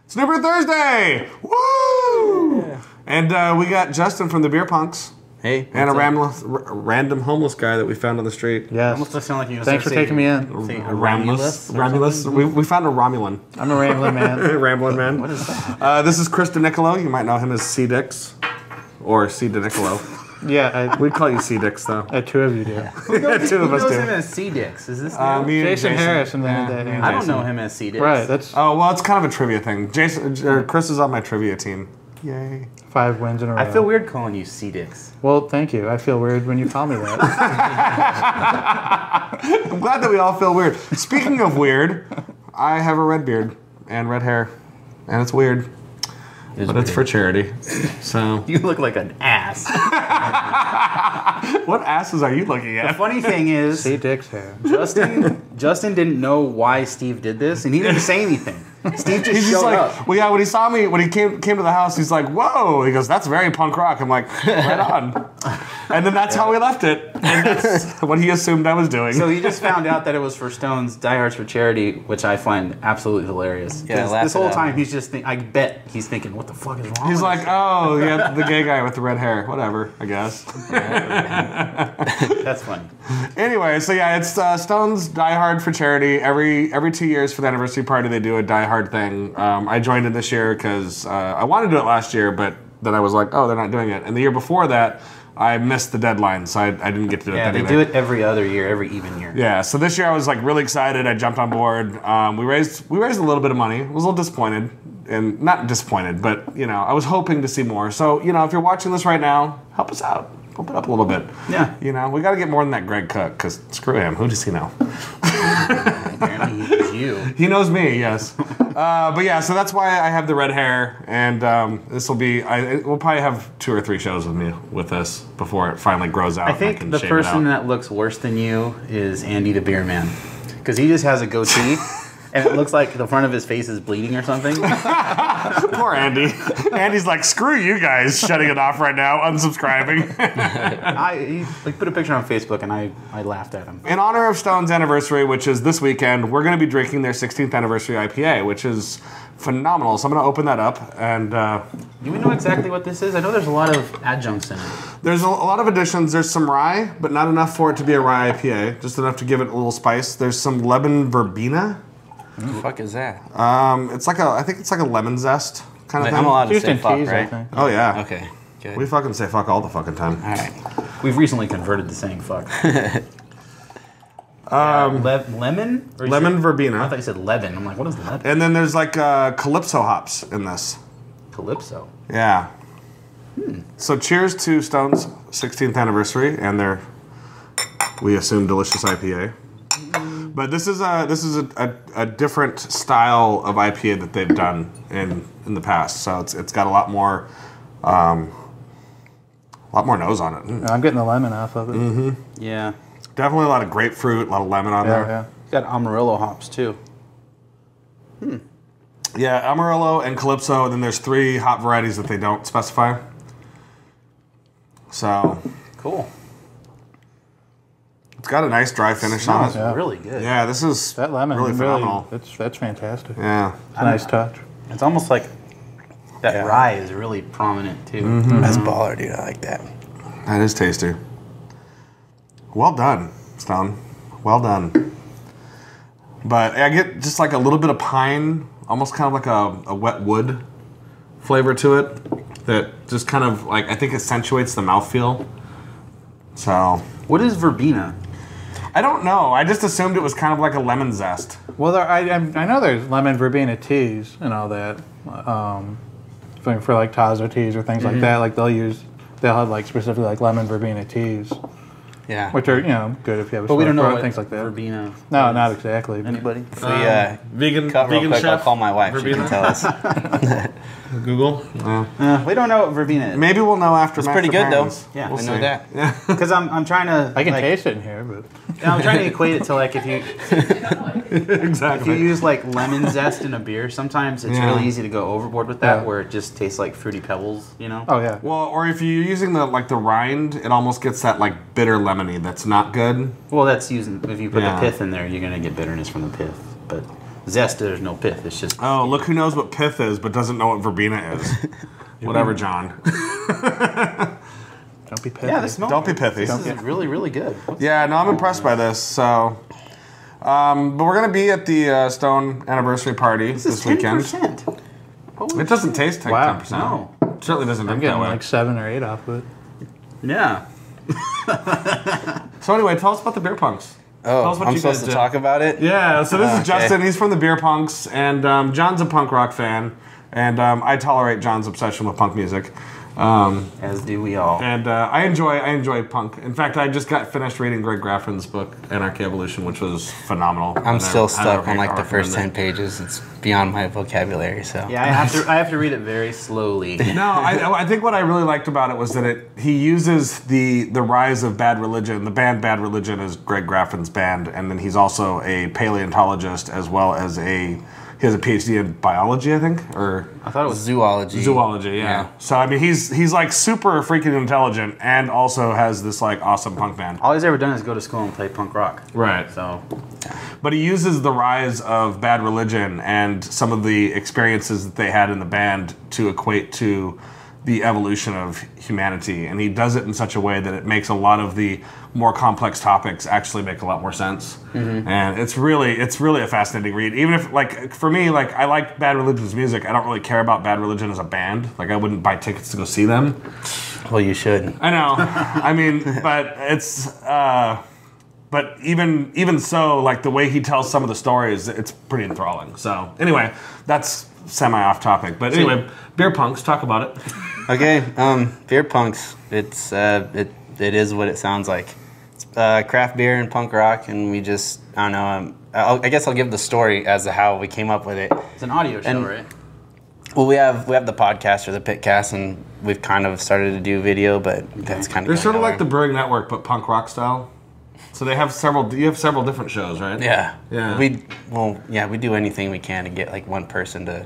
Snooper Thursday! Woo! Yeah. And we got Justin from the Beer Punks. Hey. And a random homeless guy that we found on the street. Yes. Almost doesn't sound like you. Thanks for taking me in. Romulus. We found a Romulan. I'm a rambling man. Rambling man. What is that? This is Chris DiNiccolo. You might know him as C. Dix. Or C. DiNiccolo. Yeah, We'd call you C. Dix, though. two of you do. Two of us Who knows do. him as C-Dix? Is this new? Me and Jason Harris and Yeah. then I don't know him as C-Dix. Right, that's Oh, well, it's kind of a trivia thing. Chris is on my trivia team. Yay. 5 wins in a row. I feel weird calling you C-Dix. Well, thank you. I feel weird when you call me that. I'm glad that we all feel weird. Speaking of weird, I have a red beard and red hair, and it's weird. But it's for charity. So You look like an ass. what asses are you looking The at? funny thing is, See Dick's hair. Justin didn't know why Steve did this, and he didn't say anything. Steve just He's showed just like, up. well, yeah. When he saw me, when he came to the house, he's like, "Whoa!" He goes, "That's very punk rock." I'm like, "Right on." And then that's how we left it. And that's what he assumed I was doing. So he just found out that it was for Stone's Die Hards for Charity, which I find absolutely hilarious. Yeah, 'Cause laugh this it whole out. time he's just I bet he's thinking, what the fuck is wrong He's with like, this? "Oh, yeah, the gay guy with the red hair. Whatever, I guess." That's funny. Anyway, so yeah, it's Stone's Die Hard for charity. Every 2 years for the anniversary party, they do a Die Hard thing. I joined it this year because I wanted to do it last year, but then I was like, oh, they're not doing it. And the year before that, I missed the deadline, so I didn't get to do it. Yeah, then they either. do it every other year, every even year. Yeah, so this year I was like really excited. I jumped on board. We raised a little bit of money. I was a little disappointed, and not disappointed, but I was hoping to see more. So if you're watching this right now, help us out. Pump it up a little bit. Yeah. We got to get more than that Greg Cook, because screw him. Who does he know? Apparently he was you. He knows me, yes. But yeah, so that's why I have the red hair, and this will be. We'll probably have 2 or 3 shows with me with this before it finally grows out. I think can the shave it person out. that looks worse than you is Andy the Beer Man. Because he just has a goatee, and it looks like the front of his face is bleeding or something. Poor Andy. Andy's like, screw you guys, shutting it off right now, unsubscribing. He put a picture on Facebook, and I laughed at him. In honor of Stone's anniversary, which is this weekend, we're going to be drinking their 16th anniversary IPA, which is phenomenal. So I'm going to open that up, and Do we know exactly what this is? I know there's a lot of adjuncts in it. there's a lot of additions. There's some rye, but not enough for it to be a rye IPA, just enough to give it a little spice. There's some lemon verbena. What the fuck is that? I think it's like a lemon zest kind of Like, thing. I'm allowed to Used say in fuck, teas, I right? think. Oh yeah. Okay, good. We fucking say fuck all the fucking time. All right. We've recently converted to saying fuck. Lemon? Or you Lemon said- verbena. I thought you said Levin. I'm like, what is Levin? And then there's like Calypso hops in this. Calypso. Yeah. So cheers to Stone's 16th anniversary and their, we assume, delicious IPA. But this is a different style of IPA that they've done in the past. So it's got a lot more nose on it. I'm getting the lemon off of it. Mm-hmm. Yeah. Definitely a lot of grapefruit, a lot of lemon on there. Yeah. It's got Amarillo hops, too. Yeah, Amarillo and Calypso, and then there's 3 hop varieties that they don't specify. So Cool. it's got a nice dry finish on Smells it. Yeah. really good. Yeah, this is That lemon really phenomenal. that's fantastic. Yeah. It's a nice touch. It's almost like that rye is really prominent, too. Mm-hmm. That's baller, dude. I like that. That is tasty. Well done, Stone. Well done. But I get just like a little bit of pine, almost kind of like a wet wood flavor to it that just kind of like, I think accentuates the mouthfeel. So, What is verbena? I don't know. I just assumed it was kind of like a lemon zest. Well, I know there's lemon verbena teas and all that, for like Tazo teas or things like that. Like they'll have like specifically like lemon verbena teas, Yeah. which are good if you have a But we don't know throat, what things like that. verbena No, is. not exactly. Anybody? If we Vegan, cut real vegan quick, chef. I'll call my wife. She Verbena? can tell us. Google. We don't know what verbena is. Maybe we'll know after. It's pretty good, though. Yeah, We'll I know see. that. Yeah. Because I'm trying to. I can like, taste it in here, but I'm trying to equate it to like if you Exactly. use like lemon zest in a beer, sometimes it's Yeah. really easy to go overboard with that, Yeah. where it just tastes like fruity pebbles, you know? oh yeah, Well, or if you're using the rind, it almost gets that like bitter lemony. That's not good. Well, that's using if you put Yeah. the pith in there, you're gonna get bitterness from the pith. But zest. There's no pith. It's just. Oh, look who knows what pith is, but doesn't know what verbena is. Whatever, John. Don't be petty. Yeah, this smells. Don't be pithy. This is really, really good. Yeah, no, I'm impressed by this. So, but we're gonna be at the Stone anniversary party this weekend. 10%. It doesn't taste like Wow. 10%. No. It certainly doesn't I'm drink that getting way. like 7 or 8 off of it. Yeah. So anyway, tell us about the beer punks. Tell Oh, us what I'm you supposed guys to did. talk about it? Yeah, so this is Okay. Justin. He's from the Beer Punks, and John's a punk rock fan, and I tolerate John's obsession with punk music. As do we all. And I enjoy punk. In fact, I just got finished reading Greg Graffin's book, Anarchy Evolution, which was phenomenal. I'm And still I stuck on recommend like the first 10 it. pages. It's beyond my vocabulary, so. Yeah, I have to read it very slowly. No, I think what I really liked about it was that he uses the rise of Bad Religion. The band Bad Religion is Greg Graffin's band, and then he's also a paleontologist as well as he has a PhD in biology, I think, or I thought it was Zoology. zoology. Yeah. So I mean, he's like super freaking intelligent, and also has this like awesome punk band. all he's ever done is go to school and play punk rock. Right. So But he uses the rise of Bad Religion and some of the experiences that they had in the band to equate to the evolution of humanity. And he does it in such a way that it makes a lot of the more complex topics actually make a lot more sense. And it's really a fascinating read. Even if, like, for me, like, I like Bad Religion's music. I don't really care about Bad Religion as a band. Like, I wouldn't buy tickets to go see them. Well, you should. I know. I mean, but it's... but even so, like the way he tells some of the stories, it's pretty enthralling. So anyway, that's semi off topic. But anyway, Beer Punks, talk about it. Okay, beer punks. It's it is what it sounds like. It's craft beer and punk rock, and we just I don't know. I guess I'll give the story as to how we came up with it. it's an audio show, And- right? Well, we have the podcast or the Pitcast, and we've kind of started to do video, but that's kind of They're sort of like the Brewing Network, but punk rock style. So they have several. You have several different shows, right? Yeah. Yeah. We do anything we can to get like one person to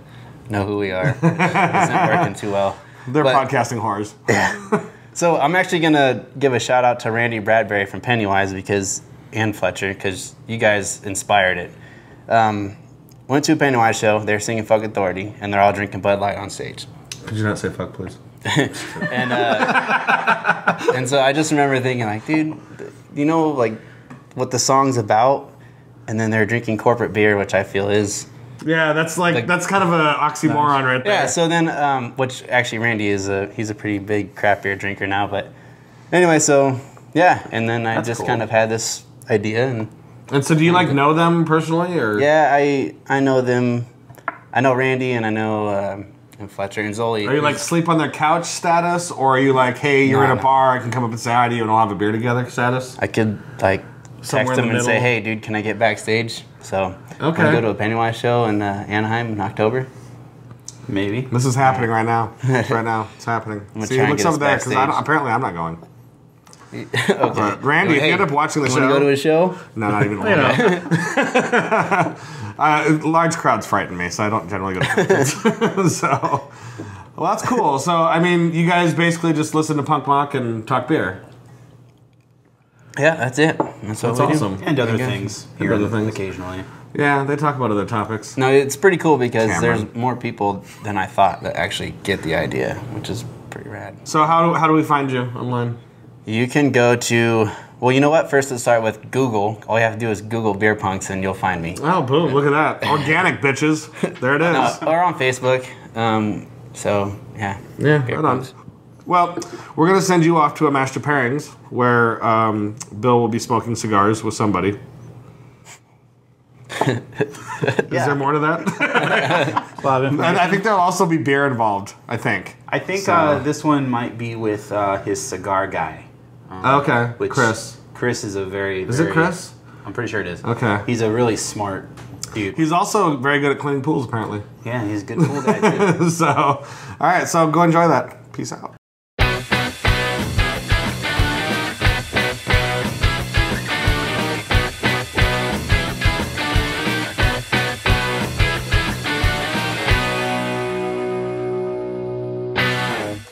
know who we are. It isn't working too well. They're But- podcasting whores. So I'm actually gonna give a shout out to Randy Bradbury from Pennywise and Fletcher because you guys inspired it. Went to a Pennywise show. They're singing "Fuck Authority" and they're all drinking Bud Light on stage. Could you not say fuck, please? And so I just remember thinking like, dude, you know like what the song's about, and then they're drinking corporate beer, which I feel is. Yeah, that's that's kind of an oxymoron right there. Yeah, so then, which actually Randy he's a pretty big craft beer drinker now, but anyway, so yeah, and then I That's just cool. kind of had this idea, And so, do you like know them personally, or? yeah, I know them, I know Randy, and I know and Fletcher and Zoli. Are you like sleep on their couch status, or are you like, hey, you're No, in a no. bar, I can come up and say hi to you and we'll have a beer together status? I could like Somewhere text in him the and say, middle. hey, dude, can I get backstage? So Okay. I'm gonna go to a Pennywise show in Anaheim in October. Maybe. This is happening right now. Right now, it's happening. gonna See, try he and looks get over us there because backstage. apparently I'm not going. Okay. Randy, if Hey, you end up watching the you show, wanna go to a show? no, not even a little bit. Large crowds frighten me, so I don't generally go to concerts. So, well, that's cool. So, I mean, you guys basically just listen to punk rock and talk beer. Yeah, that's it. That's what That's we do. awesome. And other Okay. things. And Here other things. occasionally. Yeah, they talk about other topics. No, it's pretty cool because Cameron. there's more people than I thought that actually get the idea, which is pretty rad. So, how do we find you online? You can go to, well, you know what? First, let's start with Google. All you have to do is Google Beer Punks and you'll find me. Oh, boom! Look at that, organic bitches. There it is. Or on Facebook. So, yeah. Yeah, Beer right on. Punks. Well, we're going to send you off to a Master Pairings where Bill will be smoking cigars with somebody. Is there more to that? Well, And I think there'll also be beer involved, I think. I think So- this one might be with his cigar guy. Okay, Which Chris. Chris is a very. Is it Chris? I'm pretty sure it is. Okay. He's a really smart dude. He's also very good at cleaning pools, apparently. Yeah, he's a good cool guy too. So, all right, so go enjoy that. Peace out.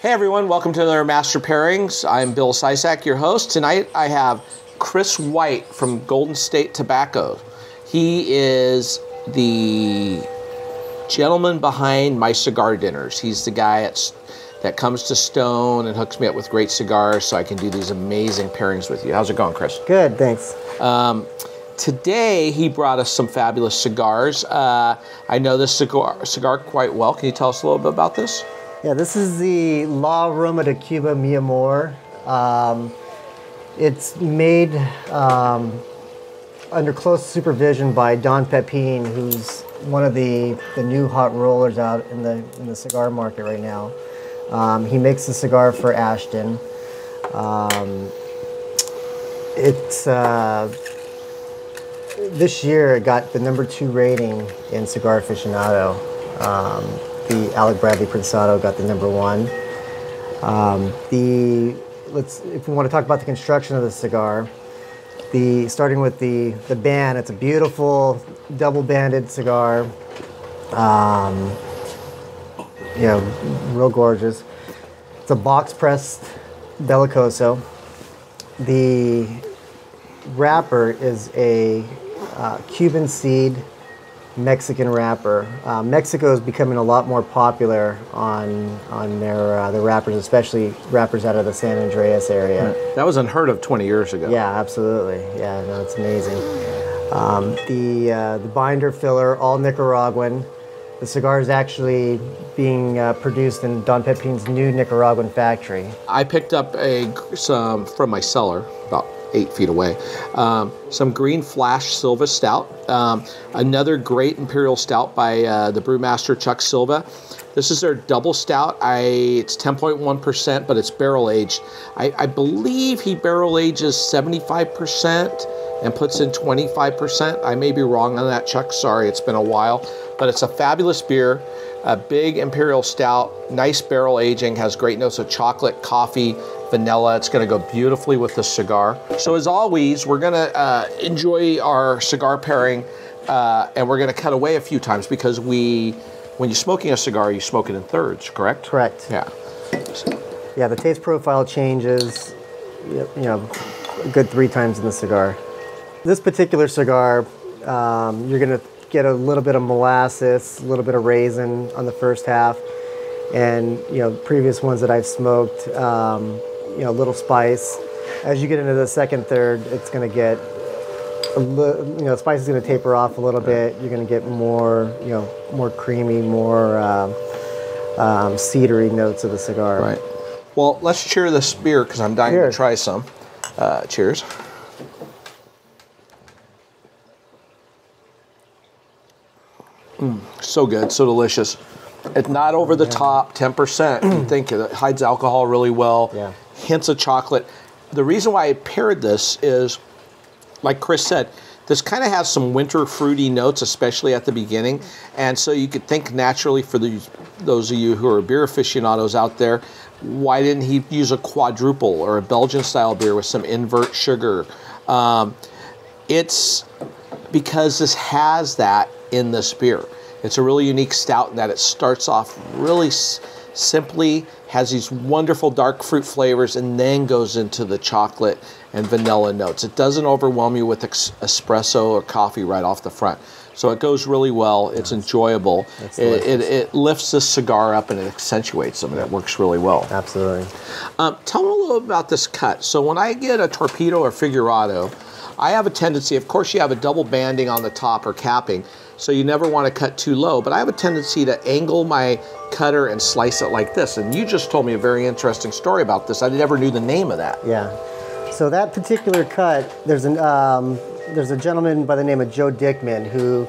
Hey everyone, welcome to another Master Pairings. I'm Bill Sysak, your host. Tonight I have Chris White from Golden State Tobacco. He is the gentleman behind my cigar dinners. He's the guy that comes to Stone and hooks me up with great cigars so I can do these amazing pairings with you. How's it going, Chris? Good, thanks. Today, he brought us some fabulous cigars. I know this cigar quite well. Can you tell us a little bit about this? Yeah, this is the La Aroma de Cuba Mi Amor. It's made under close supervision by Don Pepin, who's one of the new hot rollers out in the cigar market right now. He makes the cigar for Ashton. This year it got the #2 rating in Cigar Aficionado. The Alec Bradley Prensado got the #1. If we want to talk about the construction of the cigar, starting with the band, it's a beautiful double-banded cigar. Real gorgeous. It's a box-pressed Bellicoso. The wrapper is a Cuban seed Mexican wrapper. Mexico is becoming a lot more popular on their wrappers, especially wrappers out of the San Andreas area. That was unheard of 20 years ago. Yeah, absolutely. Yeah, no, it's amazing. The binder filler, all Nicaraguan. The cigar is actually being produced in Don Pepin's new Nicaraguan factory. I picked up some from my cellar, about 8 feet away, some Green Flash Silva Stout, another great Imperial Stout by the brewmaster Chuck Silva. This is their double stout. It's 10.1%, but it's barrel aged. I believe he barrel ages 75% and puts in 25%. I may be wrong on that, Chuck. Sorry, it's been a while. But it's a fabulous beer, a big Imperial Stout, nice barrel aging, has great notes of chocolate, coffee, vanilla. It's going to go beautifully with the cigar. So as always, we're going to enjoy our cigar pairing, and we're going to cut away a few times because when you're smoking a cigar, you smoke it in thirds, correct? Correct. Yeah. Yeah, the taste profile changes, a good 3 times in the cigar. This particular cigar, you're going to get a little bit of molasses, a little bit of raisin on the first half, and previous ones that I've smoked, a little spice. As you get into the second third, it's going to get spice is going to taper off a little bit. You're going to get more, more creamy, more cedary notes of the cigar. Right. Well, let's cheer this beer because I'm dying to try some. Cheers. So good, so delicious. It's not over the top, 10%. You think it hides alcohol really well. Yeah. Hints of chocolate. The reason why I paired this is, like Chris said, this kind of has some winter fruity notes, especially at the beginning. And so you could think naturally for those of you who are beer aficionados out there, why didn't he use a quadruple or a Belgian style beer with some invert sugar? It's because this has that in this beer. It's a really unique stout in that it starts off really simply, has these wonderful dark fruit flavors, and then goes into the chocolate and vanilla notes. It doesn't overwhelm you with espresso or coffee right off the front. So it goes really well. It's enjoyable. It lifts this cigar up and it accentuates them, and it works really well. Absolutely. Tell me a little about this cut. So when I get a torpedo or figurado, I have a tendency, of course you have a double banding on the top or capping, so you never want to cut too low, but I have a tendency to angle my cutter and slice it like this. And you just told me a very interesting story about this. I never knew the name of that. Yeah. So that particular cut, there's a gentleman by the name of Joe Dickman who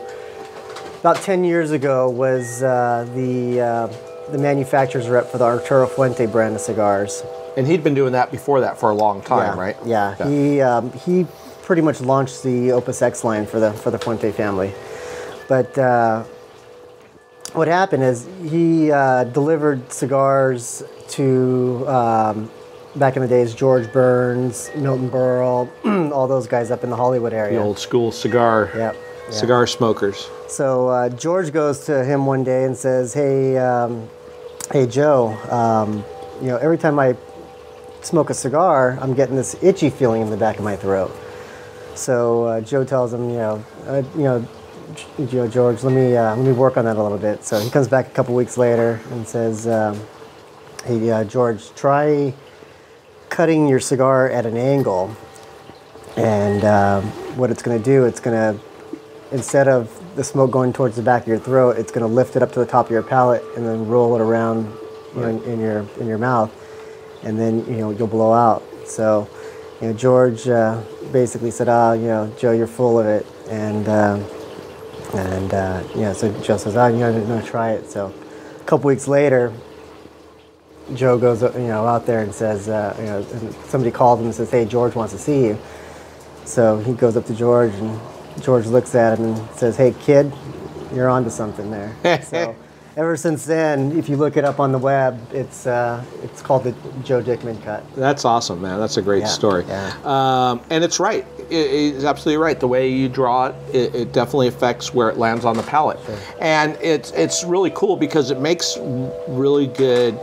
about 10 years ago was the manufacturer's rep for the Arturo Fuente brand of cigars. And he'd been doing that before that for a long time, right? Yeah. He pretty much launched the Opus X line for the Fuente family. But what happened is he delivered cigars to, back in the days, George Burns, Milton Berle, all those guys up in the Hollywood area. The old school cigar, cigar smokers. So George goes to him one day and says, hey Joe, every time I smoke a cigar, I'm getting this itchy feeling in the back of my throat. So Joe tells him, George, let me work on that a little bit. So he comes back a couple weeks later and says, hey, George, try cutting your cigar at an angle. And what it's going to do, it's going to, instead of the smoke going towards the back of your throat, it's going to lift it up to the top of your palate and then roll it around in your mouth, and then you'll blow out. So George basically said, Joe, you're full of it, and so Joe says, I'm going to try it. So a couple weeks later, Joe goes out there and says, and somebody calls him and says, hey, George wants to see you. So he goes up to George, and George looks at him and says, hey, kid, you're onto something there. So ever since then, if you look it up on the web, it's called the Joe Dickman cut. That's awesome, man. That's a great story. Yeah. And it's right. It's absolutely right. The way you draw it, it definitely affects where it lands on the palate. Sure. And it's really cool because it makes really good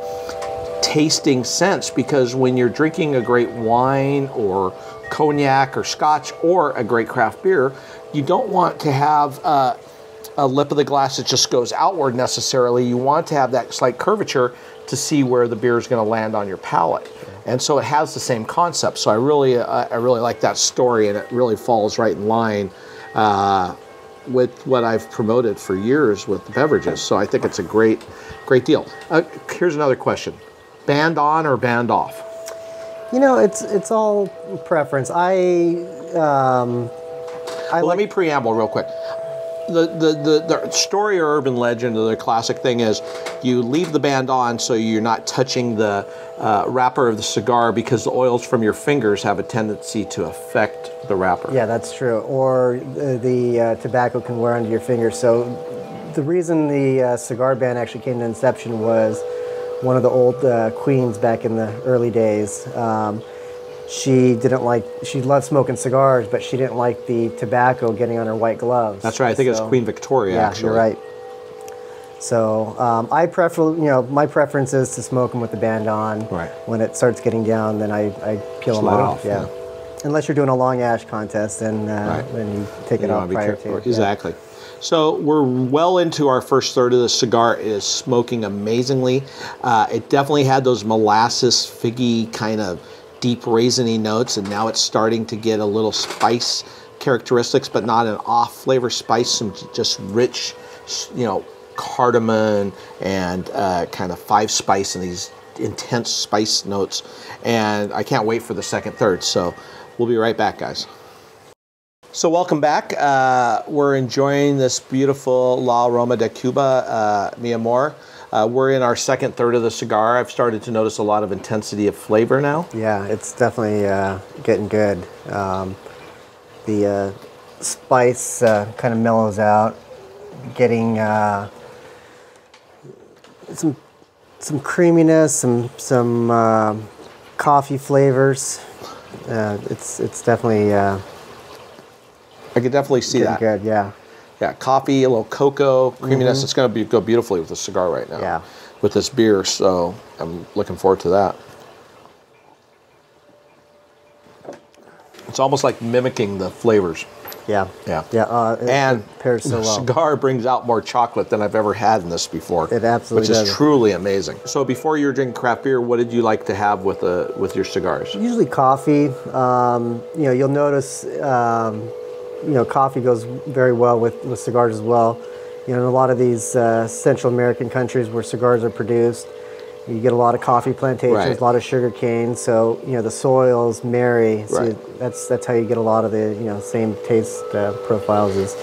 tasting sense, because when you're drinking a great wine or cognac or scotch or a great craft beer, you don't want to have a lip of the glass that just goes outward necessarily. You want to have that slight curvature to see where the beer is going to land on your palate. And so it has the same concept. So I really like that story, and it really falls right in line with what I've promoted for years with the beverages. So I think it's a great deal. Here's another question: band on or band off? It's all preference. Let me preamble real quick. The story or urban legend or the classic thing is you leave the band on so you're not touching the wrapper of the cigar, because the oils from your fingers have a tendency to affect the wrapper. Yeah, that's true. Or the tobacco can wear under your fingers. So the reason the cigar ban actually came to inception was one of the old queens back in the early days. She loved smoking cigars, but she didn't like the tobacco getting on her white gloves. That's right. I think it was Queen Victoria, actually. You're right. So I prefer, my preference is to smoke them with the band on. Right. When it starts getting down, then I peel them off. Yeah. Unless you're doing a long ash contest, then you take it off prior to. Exactly. So we're well into our first third of the cigar. It is smoking amazingly. It definitely had those molasses, figgy kind of deep raisiny notes, and now it's starting to get a little spice characteristics, but not an off flavor spice, some just rich, cardamom and kind of five spice and these intense spice notes. And I can't wait for the second third. So we'll be right back, guys. So welcome back. We're enjoying this beautiful La Aroma de Cuba, Mi Amor. We're in our second third of the cigar. I've started to notice a lot of intensity of flavor now. Yeah, it's definitely getting good. The spice kind of mellows out, getting some creaminess, some coffee flavors. It's definitely. I could definitely see that. Good, yeah. Yeah, coffee, a little cocoa, creaminess. It's going to go beautifully with the cigar right now. Yeah. With this beer, so I'm looking forward to that. It's almost like mimicking the flavors. Yeah. Yeah. Yeah. And it pairs so the well. cigar brings out more chocolate than I've ever had in this before. It absolutely does. Which is truly amazing. So before you were drinking craft beer, what did you like to have with your cigars? Usually coffee. You'll notice. Coffee goes very well with cigars as well. In a lot of these Central American countries where cigars are produced, you get a lot of coffee plantations, a lot of sugar cane. So the soils marry. So that's how you get a lot of the same taste profiles as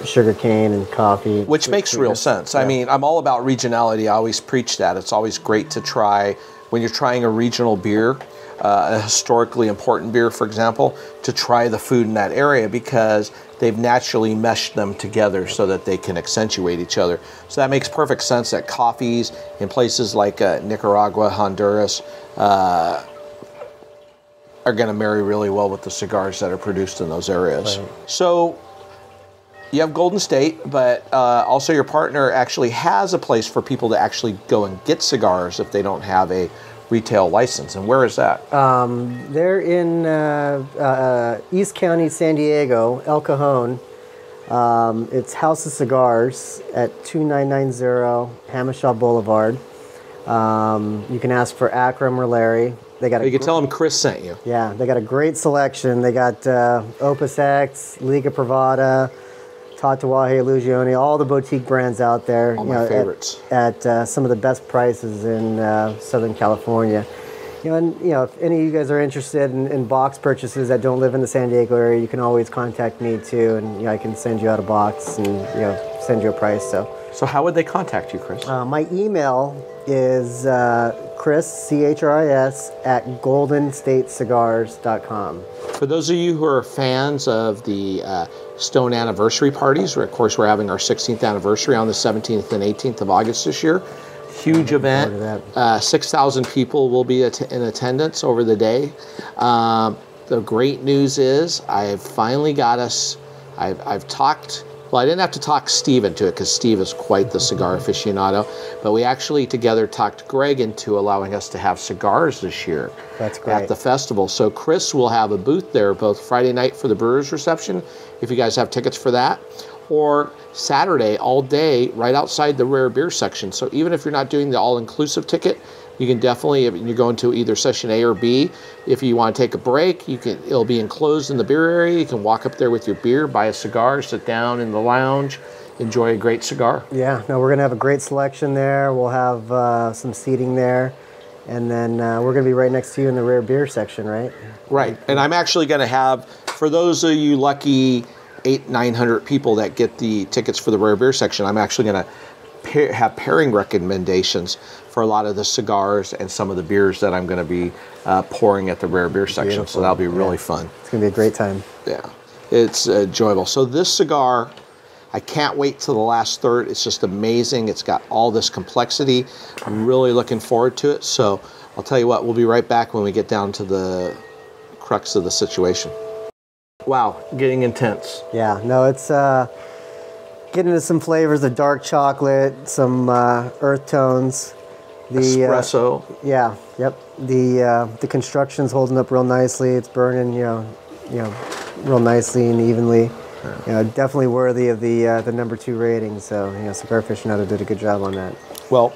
sugar cane and coffee. Which makes real sense. Yeah. I mean, I'm all about regionality. I always preach that. It's always great to try when you're trying a regional beer. A historically important beer, for example, to try the food in that area, because they've naturally meshed them together so that they can accentuate each other. So that makes perfect sense that coffees in places like Nicaragua, Honduras are going to marry really well with the cigars that are produced in those areas. Right. So you have Golden State, but also your partner actually has a place for people to actually go and get cigars if they don't have a retail license. And where is that? They're in East County, San Diego, El Cajon. It's House of Cigars at 2990 Hamishaw Boulevard. You can ask for Akram or Larry. They got. You can tell them Chris sent you. Yeah, they got a great selection. They got Opus X, Liga Privada, Tatuaje, Illusione, all the boutique brands out there. All my favorites. At some of the best prices in Southern California. And if any of you guys are interested in box purchases that don't live in the San Diego area, you can always contact me too, and I can send you out a box and send you a price. So how would they contact you, Chris? My email is Chris, C-H-R-I-S, at goldenstatecigars.com. For those of you who are fans of the Stone anniversary parties, of course we're having our 16th anniversary on the 17th and 18th of August this year. Huge event. 6,000 people will be in attendance over the day. The great news is I've finally got us, I've talked, well, I didn't have to talk Steve into it because Steve is quite the cigar aficionado, but we actually together talked Greg into allowing us to have cigars this year. That's great. At the festival. So Chris will have a booth there both Friday night for the Brewers Reception, if you guys have tickets for that, or Saturday all day right outside the rare beer section. So even if you're not doing the all-inclusive ticket, you can definitely, if you're going to either session A or B, if you want to take a break, it'll be enclosed in the beer area. You can walk up there with your beer, buy a cigar, sit down in the lounge, enjoy a great cigar. Yeah, no, we're going to have a great selection there. We'll have some seating there. And then we're going to be right next to you in the rare beer section, right? Right. And I'm actually going to have, for those of you lucky 800-900 people that get the tickets for the rare beer section, I'm actually going to have pairing recommendations for a lot of the cigars and some of the beers that I'm going to be pouring at the rare beer section. Beautiful. So that'll be really fun. It's going to be a great time. Yeah, it's enjoyable. So this cigar, I can't wait till the last third. It's just amazing. It's got all this complexity. I'm really looking forward to it. So I'll tell you what, we'll be right back when we get down to the crux of the situation. Wow, getting intense. Yeah, no, it's getting into some flavors of dark chocolate, some earth tones. The espresso. Yeah, yep. The construction's holding up real nicely. It's burning, real nicely and evenly. Definitely worthy of the #2 rating. So, Cigar Aficionado did a good job on that. Well,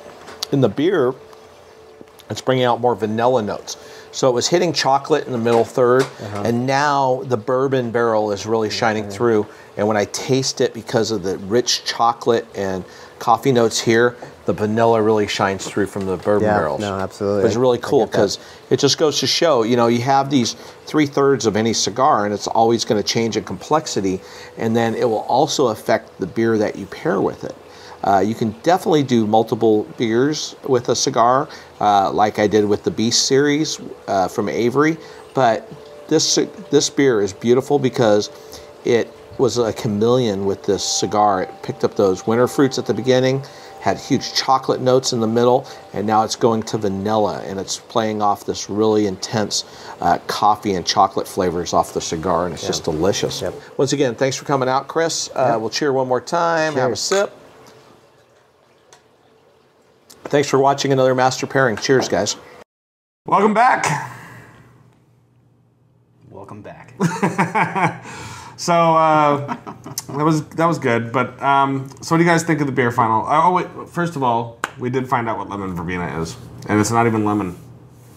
in the beer, it's bringing out more vanilla notes. So it was hitting chocolate in the middle third, and now the bourbon barrel is really shining through. And when I taste it, because of the rich chocolate and coffee notes here, the vanilla really shines through from the bourbon barrels. No, absolutely. It's really cool because it just goes to show, you have these 3/3 of any cigar, and it's always going to change in complexity, and then it will also affect the beer that you pair with it. You can definitely do multiple beers with a cigar, like I did with the Beast series from Avery. But this beer is beautiful because it was a chameleon with this cigar. It picked up those winter fruits at the beginning, had huge chocolate notes in the middle, and now it's going to vanilla, and it's playing off this really intense coffee and chocolate flavors off the cigar, and it's just delicious. Yep. Once again, thanks for coming out, Chris. We'll cheer one more time, have a sip. Thanks for watching another Master Pairing. Cheers, guys. Welcome back. Welcome back. So that was good. But so what do you guys think of the beer final? Oh wait, first of all, we did find out what lemon verbena is, and it's not even lemon.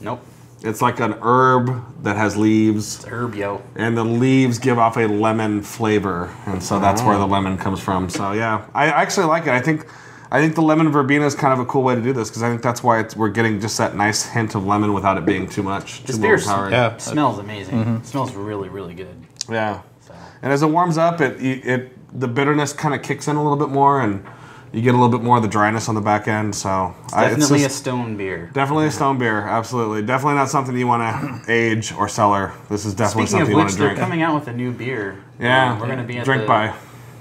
Nope. It's like an herb that has leaves. It's herb, yo. And the leaves give off a lemon flavor, and so that's where the lemon comes from. So yeah, I actually like it. I think the lemon verbena is kind of a cool way to do this because I think that's why we're getting just that nice hint of lemon without it being too much. This beer smells amazing. It smells really, really good. Yeah. So. And as it warms up, the bitterness kind of kicks in a little bit more, and you get a little bit more of the dryness on the back end. So it's definitely a stone beer. Definitely a stone beer, absolutely. Definitely not something you want to age or cellar. This is definitely something you want to drink. They're coming out with a new beer. Yeah, we're going to be at drink by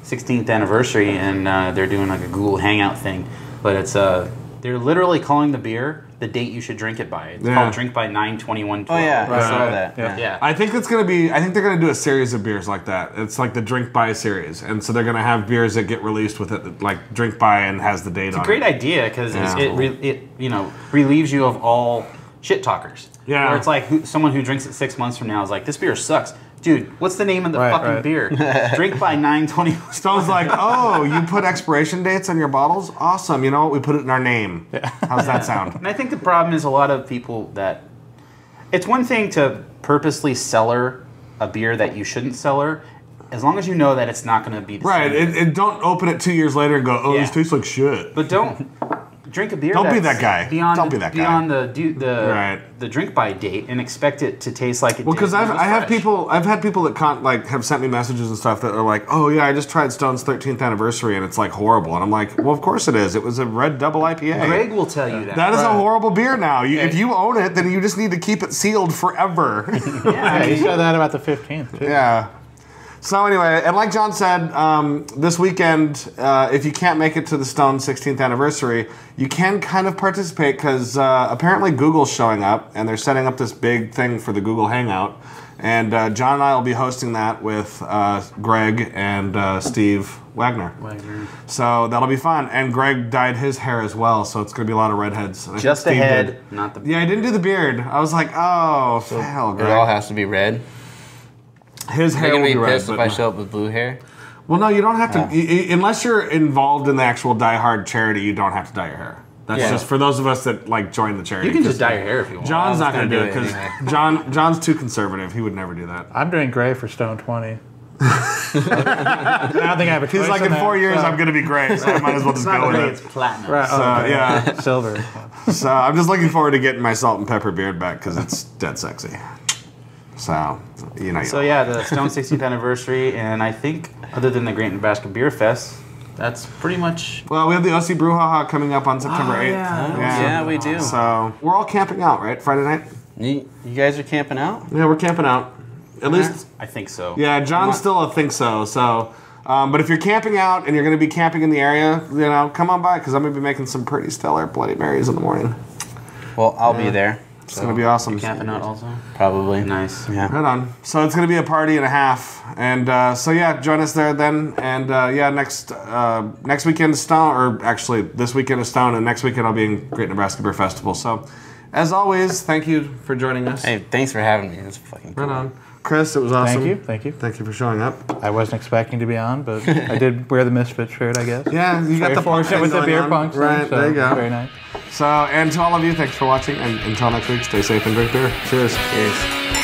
16th anniversary, and they're doing like a Google Hangout thing. But it's they're literally calling the beer the date you should drink it by. It's called Drink by 9/21/12. Oh yeah, I saw that. Yeah. I think it's gonna be. I think they're gonna do a series of beers like that. It's like the Drink by series, and so they're gonna have beers that get released with it, like Drink by and has the date on it. It's a great idea because it relieves you of all shit talkers. Yeah. Where it's like someone who drinks it 6 months from now is like, this beer sucks. Dude, what's the name of the fucking beer? Drink by 9:20. Stone's like, oh, you put expiration dates on your bottles? Awesome. You know what? We put it in our name. How's that sound? And I think the problem is a lot of people that... It's one thing to purposely cellar a beer that you shouldn't cellar, as long as you know that it's not going to be the same. Right. Don't open it 2 years later and go, oh, this tastes like shit. But don't drink a beer Don't be that guy. Don't be that guy. Beyond the drink by date and expect it to taste like it Well, because I've had people that have sent me messages and stuff that are like, oh yeah, I just tried Stone's 13th anniversary and it's like horrible. And I'm like, well, of course it is. It was a red double IPA. Greg will tell you that. That is a horrible beer now. If you own it, then you just need to keep it sealed forever. Yeah, you said that about the 15th too. Yeah. So anyway, and like John said, this weekend, if you can't make it to the Stone 16th anniversary, you can kind of participate because apparently Google's showing up and they're setting up this big thing for the Google Hangout. And John and I will be hosting that with Greg and Steve Wagner. So that'll be fun. And Greg dyed his hair as well, so it's going to be a lot of redheads. Just the head, not the beard. Yeah, I didn't do the beard. I was like, oh, hell, Greg. It all has to be red. His hair will be red. Pissed if I show up with blue hair? Well, no, you don't have to. Unless you're involved in the actual Die Hard charity, you don't have to dye your hair. That's just for those of us that like join the charity. You can just dye your hair if you want. John's not going to do it because John's too conservative. He would never do that. I'm doing gray for Stone 20. I don't think I have a choice. He's like, in 4 years, I'm going to be gray, so I might as well just go with it. It's platinum. Right, So, yeah. Silver. So I'm just looking forward to getting my salt and pepper beard back because it's dead sexy. So, you know. So yeah, the Stone 16th anniversary, and I think other than the Great Nebraska Beer Fest, that's pretty much... Well, we have the OC Brouhaha coming up on September 8th. Yeah, we do. So we're all camping out, right? Friday night? You guys are camping out? Yeah, we're camping out. At least... I think so. Yeah, John's still a think so. So, but if you're camping out and you're going to be camping in the area, you know, come on by because I'm going to be making some pretty stellar Bloody Marys in the morning. Well, I'll be there. It's going to be awesome. Camping out also? Probably. Nice. Yeah. Right on. So it's going to be a party and a half. And so, yeah, join us there then. And, yeah, next weekend is Stone, or actually this weekend is Stone, and next weekend I'll be in Great Nebraska Beer Festival. So, as always, thank you for joining us. Hey, thanks for having me. It's fucking cool. Right on. Chris, it was awesome. Thank you. Thank you for showing up. I wasn't expecting to be on, but I did wear the Misfit shirt, I guess. Yeah, you got the fortunate with the beer punks. Right, so there you go. Very nice. So, and to all of you, thanks for watching. And until next week, stay safe and drink beer. Cheers. Cheers.